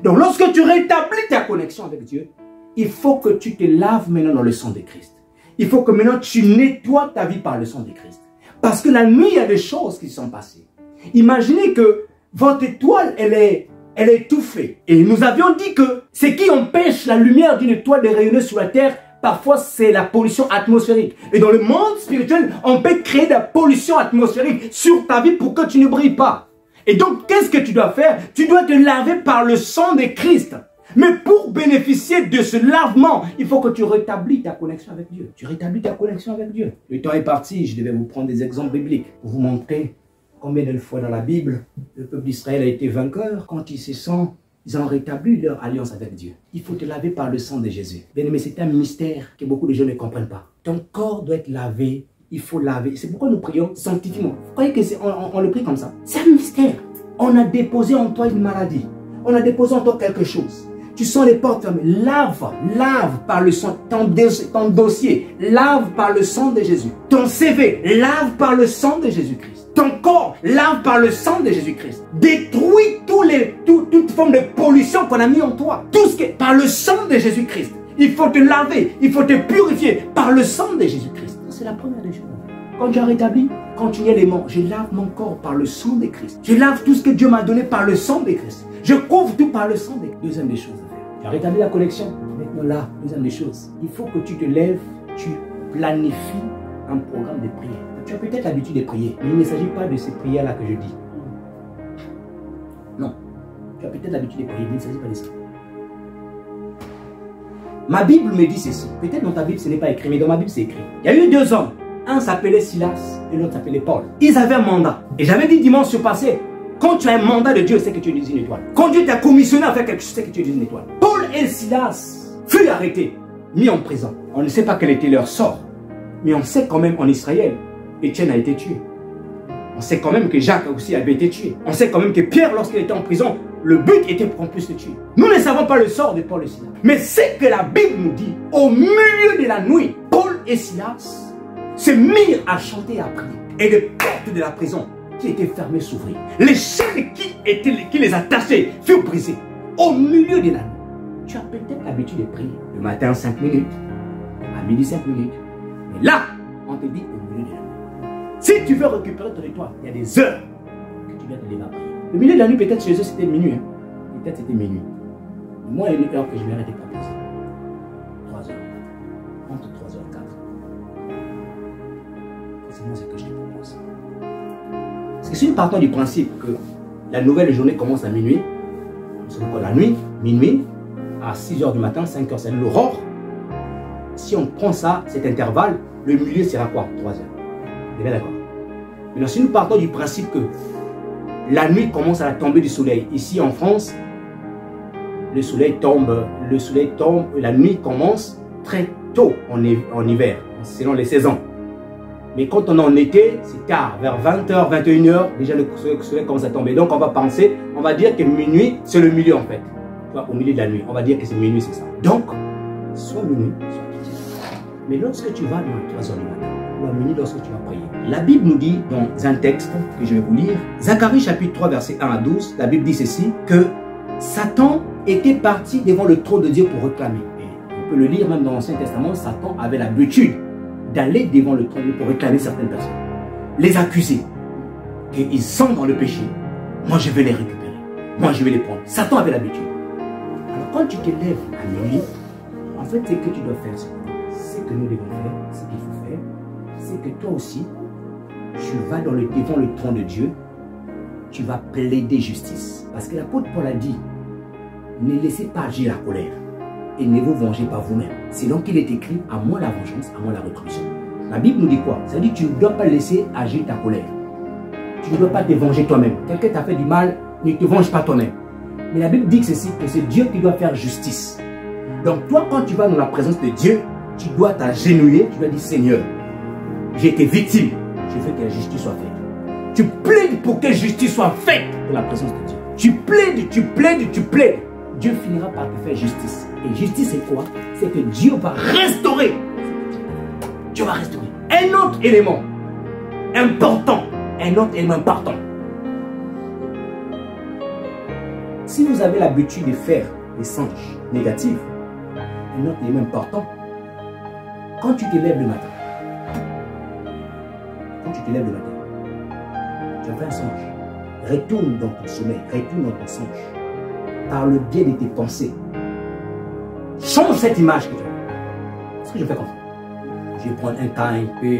Donc, lorsque tu rétablis ta connexion avec Dieu, il faut que tu te laves maintenant dans le sang de Christ. Il faut que maintenant tu nettoies ta vie par le sang de Christ. Parce que la nuit, il y a des choses qui sont passées. Imaginez que votre étoile, elle est étouffée. Et nous avions dit que ce qui empêche la lumière d'une étoile de rayonner sur la terre, parfois c'est la pollution atmosphérique. Et dans le monde spirituel, on peut créer de la pollution atmosphérique sur ta vie pour que tu ne brilles pas. Et donc, qu'est-ce que tu dois faire? Tu dois te laver par le sang de Christ. Mais pour bénéficier de ce lavement, il faut que tu rétablis ta connexion avec Dieu. Tu rétablis ta connexion avec Dieu. Le temps est parti, je devais vous prendre des exemples bibliques pour vous montrer combien de fois dans la Bible, le peuple d'Israël a été vainqueur quand ils ont rétabli leur alliance avec Dieu. Il faut te laver par le sang de Jésus. Bien aimé, c'est un mystère que beaucoup de gens ne comprennent pas. Ton corps doit être lavé. Il faut laver. C'est pourquoi nous prions sanctifiement. Vous croyez qu'on le prie comme ça? C'est un mystère. On a déposé en toi une maladie. On a déposé en toi quelque chose. Tu sens les portes fermées. Lave par le sang. Ton dossier, lave par le sang de Jésus. Ton CV, lave par le sang de Jésus-Christ. Ton corps, lave par le sang de Jésus-Christ. Détruis toute forme de pollution qu'on a mis en toi. Tout ce qui est par le sang de Jésus-Christ. Il faut te laver, il faut te purifier par le sang de Jésus-Christ. C'est la première des choses. Quand tu as rétabli, continuellement, je lave mon corps par le sang de Christ. Je lave tout ce que Dieu m'a donné par le sang de Christ. Je couvre tout par le sang de Christ. Deuxième des choses à faire. Tu as rétabli la connexion. Maintenant là, deuxième des choses. Il faut que tu te lèves, tu planifies un programme de prière. Tu as peut-être l'habitude de prier, mais il ne s'agit pas de ces prières-là que je dis. Non. Tu as peut-être l'habitude de prier, mais il ne s'agit pas de ça. Ma Bible me dit ceci. Peut-être dans ta Bible, ce n'est pas écrit, mais dans ma Bible, c'est écrit. Il y a eu deux hommes. Un s'appelait Silas et l'autre s'appelait Paul. Ils avaient un mandat. Et j'avais dit dimanche passé, quand tu as un mandat de Dieu, c'est que tu es une étoile. Quand Dieu t'a commissionné à faire quelque chose, c'est que tu es une étoile. Paul et Silas furent arrêtés, mis en prison. On ne sait pas quel était leur sort. Mais on sait quand même en Israël, Étienne a été tué. On sait quand même que Jacques aussi avait été tué. On sait quand même que Pierre, lorsqu'il était en prison, le but était pour qu'on puisse le tuer. Nous ne savons pas le sort de Paul et Silas. Mais c'est que la Bible nous dit, au milieu de la nuit, Paul et Silas se mirent à chanter et à prier. Et les portes de la prison qui étaient fermées s'ouvrirent. Les chaînes qui les attachaient furent brisées. Au milieu de la nuit. Tu as peut-être l'habitude de prier. Le matin 5 minutes, à midi 5 minutes. Mais là, on te dit au milieu de la nuit. Si tu veux récupérer ton étoile, il y a des heures que tu dois te lever à prier. Le milieu de la nuit, peut-être chez eux, c'était minuit. Hein. Peut-être c'était minuit. Mais moi, il y a une heure que je n'arrêtais pas plus. 3 heures. Entre 3 heures et 4. C'est moi ce que je te propose. Parce que si nous partons du principe que la nouvelle journée commence à minuit, nous sommes quoi la nuit, minuit, à 6 heures du matin, 5 heures, c'est l'aurore. Si on prend ça, cet intervalle, le milieu sera quoi? 3 heures. Vous êtes bien d'accord? Maintenant, si nous partons du principe que la nuit commence à la tombée du soleil. Ici en France, le soleil tombe, la nuit commence très tôt en hiver, selon les saisons. Mais quand on est en été, c'est tard, vers 20h, 21h, déjà le soleil commence à tomber. Donc on va dire que minuit, c'est le milieu en fait. Au milieu de la nuit, on va dire que c'est minuit, c'est ça. Donc, soit minuit, soit petit. Mais lorsque tu vas dans 3h du matin, ou à minuit lorsque tu vas prier, la Bible nous dit dans un texte que je vais vous lire, Zacharie chapitre 3 verset 1 à 12, la Bible dit ceci, que Satan était parti devant le trône de Dieu pour réclamer. Et on peut le lire même dans l'Ancien Testament, Satan avait l'habitude d'aller devant le trône pour réclamer certaines personnes. Les accuser. Qu'ils sont dans le péché. Moi, je vais les récupérer. Moi, je vais les prendre. Satan avait l'habitude. Alors, quand tu te lèves à minuit, en fait, ce que tu dois faire, c'est que nous devons faire, ce qu'il faut faire, c'est que toi aussi, tu vas devant le trône de Dieu, tu vas plaider justice. Parce que l'apôtre Paul a dit, ne laissez pas agir la colère et ne vous vengez pas vous-même. C'est donc qu'il est écrit, à moi la vengeance, à moi la rétribution. La Bible nous dit quoi? Ça dit, tu ne dois pas laisser agir ta colère. Tu ne dois pas te venger toi-même. Quelqu'un t'a fait du mal, ne te venge pas toi-même. Mais la Bible dit que c'est Dieu qui doit faire justice. Donc toi, quand tu vas dans la présence de Dieu, tu dois t'agenouiller, tu dois dire, Seigneur, j'ai été victime, je veux que la justice soit faite. Tu plaides pour que la justice soit faite dans la présence de Dieu. Tu plaides, tu plaides, tu plaides. Dieu finira par te faire justice. Et justice, c'est quoi? C'est que Dieu va restaurer. Dieu va restaurer. Un autre élément important. Un autre élément important. Si vous avez l'habitude de faire des songes négatifs, un autre élément important, quand tu te lèves le matin, tu as fait un songe, retourne dans ton sommeil, retourne dans ton songe, par le biais de tes pensées. Change cette image que tu as. Est-ce que je fais comme ça? Je vais prendre un cas un peu,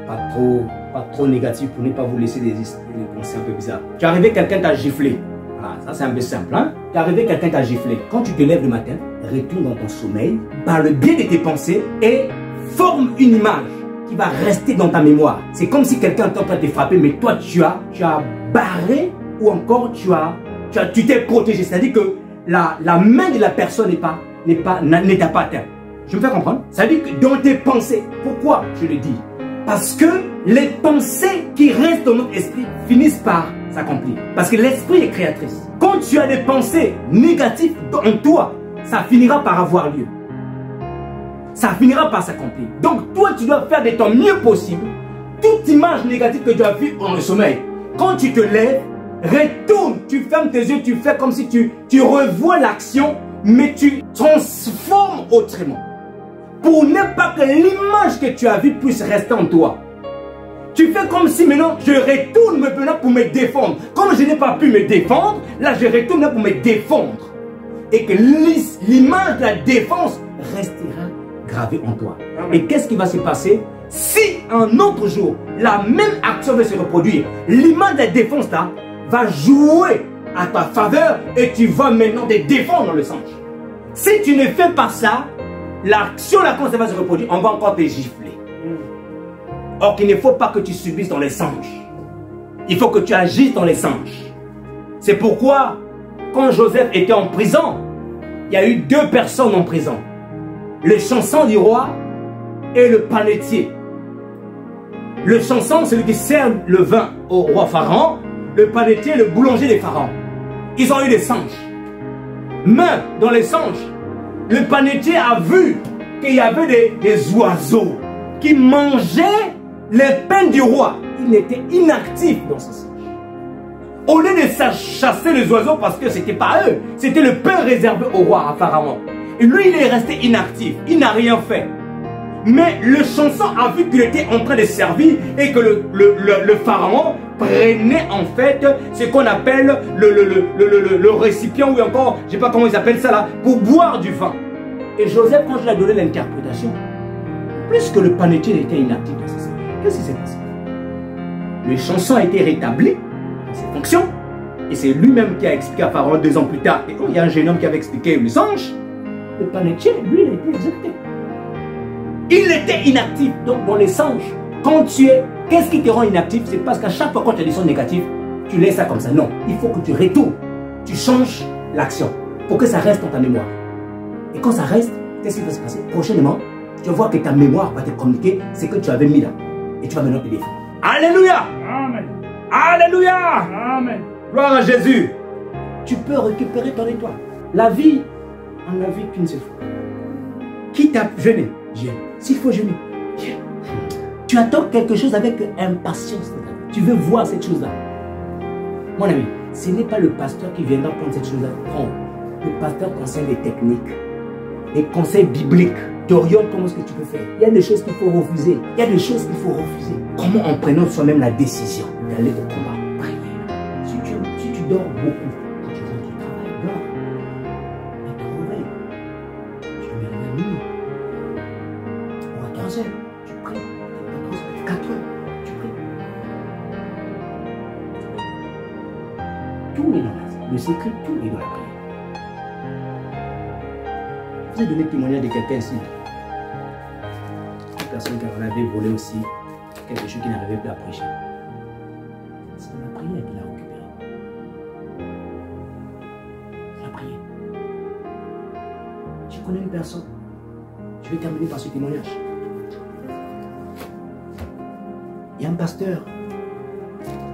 pas trop négatif pour ne pas vous laisser des pensées un peu bizarres. Tu es arrivé, quelqu'un t'a giflé. Voilà, ça c'est un peu simple. Hein? Tu es arrivé, quelqu'un t'a giflé. Quand tu te lèves le matin, retourne dans ton sommeil, par le biais de tes pensées, et forme une image qui va rester dans ta mémoire. C'est comme si quelqu'un était en train de te frapper, mais toi tu as barré, ou encore tu t'es protégé. C'est-à-dire que la main de la personne ne t'a pas atteint. Je me fais comprendre? C'est-à-dire que dans tes pensées, pourquoi je le dis? Parce que les pensées qui restent dans notre esprit finissent par s'accomplir. Parce que l'esprit est créatrice. Quand tu as des pensées négatives en toi, ça finira par avoir lieu. Ça finira par s'accomplir. Donc toi, tu dois faire de ton mieux possible toute image négative que tu as vue dans le sommeil. Quand tu te lèves, retourne, tu fermes tes yeux, tu fais comme si tu revois l'action, mais tu transformes autrement. Pour ne pas que l'image que tu as vue puisse rester en toi. Tu fais comme si maintenant je retourne maintenant pour me défendre. Comme je n'ai pas pu me défendre, là je retourne pour me défendre. Et que l'image de la défense restera gravée en toi. Et qu'est-ce qui va se passer? Si un autre jour, la même action va se reproduire, l'image de la défense là va jouer à ta faveur et tu vas maintenant te défendre dans le sens. Si tu ne fais pas ça, l'action là quand ça va se reproduire, on va encore te gifler. Or qu'il ne faut pas que tu subisses dans les songes. Il faut que tu agisses dans les songes. C'est pourquoi quand Joseph était en prison, il y a eu deux personnes en prison. Le chanson du roi et le panetier. Le chanson, celui qui sert le vin au roi Pharaon. Le panetier, le boulanger des pharaons. Ils ont eu des songes. Mais dans les songes, le panetier a vu qu'il y avait des oiseaux qui mangeaient les pains du roi. Il était inactif dans ce songe. Au lieu de chasser les oiseaux parce que c'était pas eux, c'était le pain réservé au roi, à Pharaon. Et lui, il est resté inactif, il n'a rien fait. Mais le chanson a vu qu'il était en train de servir et que le Pharaon prenait en fait ce qu'on appelle le récipient ou encore, je ne sais pas comment ils appellent ça là, pour boire du vin. Et Joseph, quand je lui ai donné l'interprétation, plus que le panetier était inactif dans ce sens, qu'est-ce qui s'est passé? Le chanson a été rétabli dans ses fonctions et c'est lui-même qui a expliqué à Pharaon 2 ans plus tard. Et quand il y a un jeune homme qui avait expliqué le songe, le panetier, lui, il a été exécuté. Il était inactif. Donc, dans les songes, quand tu es... Qu'est-ce qui te rend inactif? C'est parce qu'à chaque fois quand tu as des sons négatifs, tu laisses ça comme ça. Non, il faut que tu retournes. Tu changes l'action pour que ça reste dans ta mémoire. Et quand ça reste, qu'est-ce qui va se passer? Prochainement, tu vas voir que ta mémoire va te communiquer ce que tu avais mis là. Et tu vas maintenant te défendre. Alléluia! Amen. Alléluia! Amen. Gloire à Jésus. Tu peux récupérer ton étoile. La vie, on n'a vu qu'une seule fois. Qui t'a jeûné? Dieu. S'il faut jeûner, Dieu. Tu attends quelque chose avec impatience. Tu veux voir cette chose-là. Mon ami, ce n'est pas le pasteur qui viendra prendre cette chose-là. Prends. Le pasteur conseille des techniques, des conseils bibliques. t'oriente comment est-ce que tu peux faire. Il y a des choses qu'il faut refuser. Il y a des choses qu'il faut refuser. Comment en prenant soi-même la décision d'aller au combat? Prière. Si tu dors beaucoup, quand tu rentres du travail, dors. Mais tu réveilles. Tu te mets à minuit. Ou à 3 heures, tu pries. À 4 heures, tu pries. Tout est dans le secret, tout est dans la prière. Je vous ai donné le témoignage de quelqu'un ici. Une personne qui en avait volé aussi quelque chose qui n'arrivait plus à prêcher. C'est la prière qui l'a récupéré. La prière. Je connais une personne. Je vais terminer par ce témoignage. Il y a un pasteur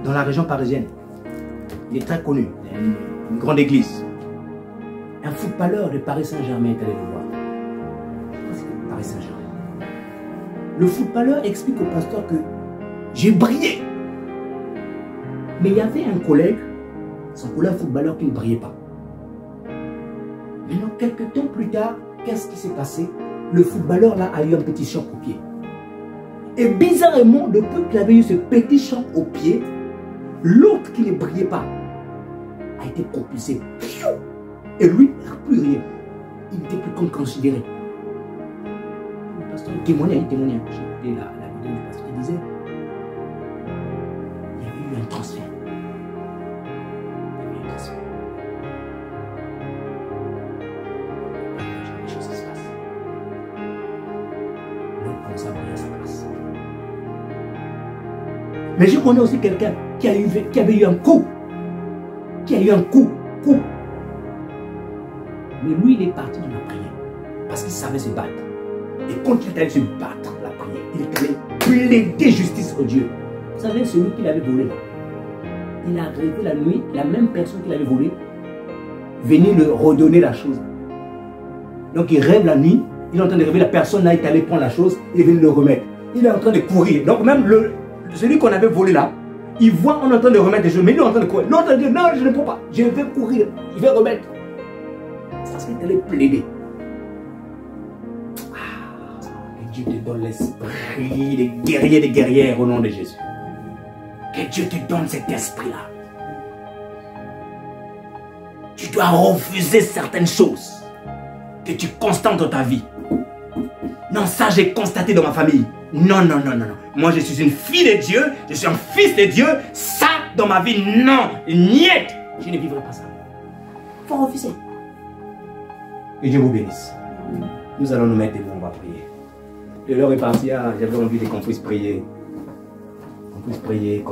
dans la région parisienne. Il est très connu. Il a une grande église. Un footballeur de Paris Saint-Germain est allé le voir. Paris Saint-Germain. Le footballeur explique au pasteur que j'ai brillé. Mais il y avait un collègue, son collègue footballeur, qui ne brillait pas. Maintenant, quelques temps plus tard, qu'est-ce qui s'est passé? Le footballeur là a eu un petit choc au pied. Et bizarrement, depuis qu'il avait eu ce petit choc au pied, l'autre qui ne brillait pas a été propulsé. Et lui, plus rien. Il n'était plus comme considéré. Le pasteur témoignait. J'ai écouté la vidéo du pasteur qui disait il y avait eu un transfert. Il y avait eu un transfert. Les choses se passent. L'autre commence à briller à sa place. Mais je connais aussi quelqu'un qui avait eu un coup. Qui a eu un coup. Mais lui, il est parti dans la prière. Parce qu'il savait se battre. Et quand il est allé se battre la prière, il est allé plaider justice au Dieu. Vous savez, celui qui l'avait volé, il a rêvé la nuit, la même personne qui l'avait volé, venir lui redonner la chose. Donc il rêve la nuit, il est en train de rêver, la personne là est allée prendre la chose et vient le remettre. Il est en train de courir. Donc même celui qu'on avait volé là, il voit on est en train de remettre des choses, mais il est en train de courir. L'autre dit non, je ne peux pas, je vais courir, je vais remettre. Parce qu'il allait plaider. Que Dieu te donne l'esprit des guerriers, des guerrières au nom de Jésus. Que Dieu te donne cet esprit-là. Tu dois refuser certaines choses que tu constates dans ta vie. Non, ça j'ai constaté dans ma famille. Non. Moi je suis une fille de Dieu, je suis un fils de Dieu. Ça dans ma vie, non. Niet. Je ne vivrai pas ça. Il faut refuser. Que Dieu vous bénisse. Nous allons nous mettre debout, on va prier. L'heure est partie, j'avais envie qu'on puisse prier. Qu'on puisse prier.